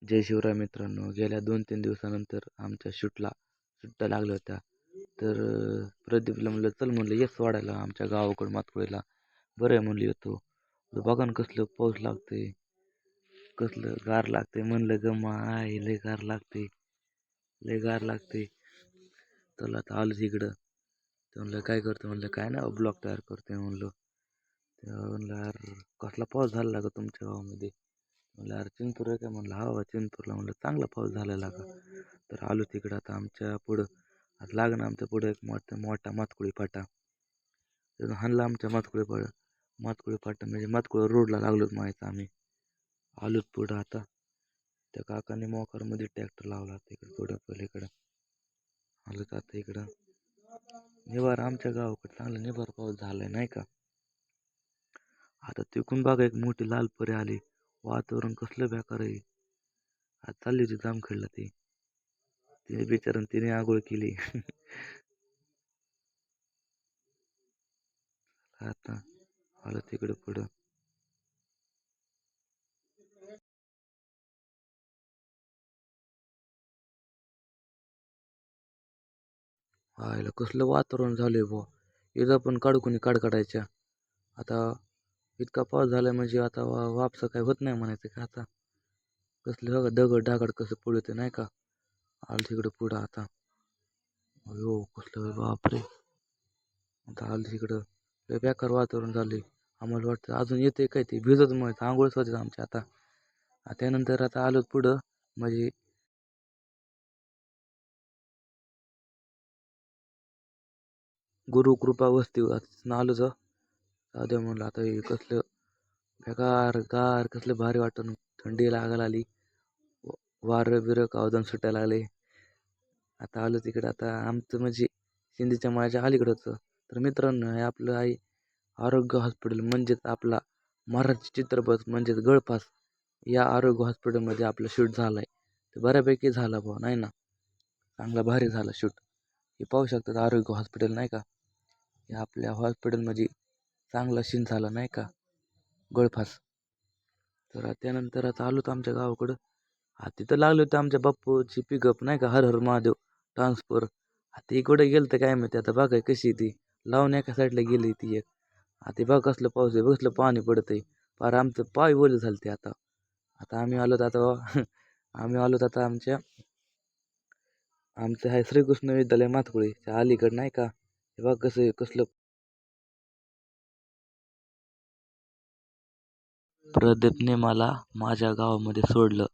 जय शिवराय मित्रांनो. गेल्या 2-3 दिवसानंतर आमच्या सुट्ट्या लागल्या होत्या. तर प्रदीपला म्हणलं चल, म्हणलं ये वाढायला आमच्या गावाकडं मातकुळीला. बरं आहे म्हणलं येतो. तर बघा ना कसलं पाऊस लागते, कसलं गार लागते. म्हणलं गम्मा आहे, लय गार लागते, लय गार लागते. चला आता आलोच इकडं. तर म्हणलं काय करतो, म्हणलं काय नाही ब्लॉग तयार करतोय म्हणलं. तेव्हा म्हणलं यार कसला पाऊस झाला का तुमच्या गावामध्ये. म्हणलं अरे चिंतूर आहे काय, म्हणलं हा चिंतूरला. म्हणलं चांगला पाऊस झालेला का. तर आलो तिकडं. आता आमच्या पुढं आता लागणं आमच्या पुढं एक मोठा मातकुळी फाटा. तिथून हाणला आमच्या मातकुळी फाटा म्हणजे मातकुळी रोडला लागलोच माहिती आम्ही. आलोच पुढं आता. त्या काकाने मोकारमध्ये ट्रॅक्टर लावला तिकडं पुढं पलीकडं. आलोच आता इकडं. निवार आमच्या गावाकडे चांगला निवार पाऊस झालाय नाही का. आता तिकून बघा एक मोठी लाल परी आली. वातावरण कसलं बेकार आहे. आज चालली होती जामखेडला ती. तिने बिचारानं तिने आंघोळ केली. आता आलं तिकडं पुढं. आयला कसलं वातावरण झालंय बुवा. इथं पण काढ काढायच्या. आता इतका पाऊस झाला म्हणजे आता वापसा काय होत नाही म्हणायचं का आता. कसलं बघा दगड डागड कसं पडतं नाही का. आलं तिकडं पुढं आता. अयो कसलं बापरे. आता आलं तिकडं. लय बेकार वातावरण झालंय. आम्हाला वाटतं अजून येते काय ते भिजत मग आंघोळच होते आमच्या आता. त्यानंतर आता आलो पुढं म्हणजे गुरुकृपा वस्ती आलोच. जाऊ म्हणलं आता हे कसलं बेकार गार कसलं भारी वाटतं. थंडी लागायला आली. वारं बिरं कावदान सुटायला लागले. आता आलो तिकडे. आता आमचं म्हणजे सिंधीच्या माळ्याच्या अलीकडंच. तर मित्रांनो हे आपलं आहे आरोग्य हॉस्पिटल म्हणजेच आपला मराठी चित्रपट म्हणजेच गळफास या आरोग्य हॉस्पिटलमध्ये आपलं शूट झालं आहे. तर बऱ्यापैकी झाला भाऊ नाही ना. चांगला भारी झाला शूट. हे पाहू शकतात आरोग्य हॉस्पिटल नाही का. हे आपल्या हॉस्पिटलमध्ये चांगला सीन झाला नाही का गळफास. तर त्यानंतर आता आलो तर आमच्या गावाकडं. तिथं लागले होते आमच्या बाप्पूची पिकअप नाही का हर हर महादेव ट्रान्सफर. आता इकडे गेलं तर काय माहिती. आता बघाय कशी ती लावून एका साईडला गेली ती एक. आता बघ कसलं पाऊस आहे, कसलं पाणी पडतंय. फार आमचं पाय ओले झालं ते आता. आता आम्ही आलो आता आम्ही आलो आता आमचं आहे श्रीकृष्ण विद्यालय मातकुळीच्या अलीकडं नाही का. हे बघ कसं कसलं. प्रदीपने मला माझ्या गावामध्ये सोडलं.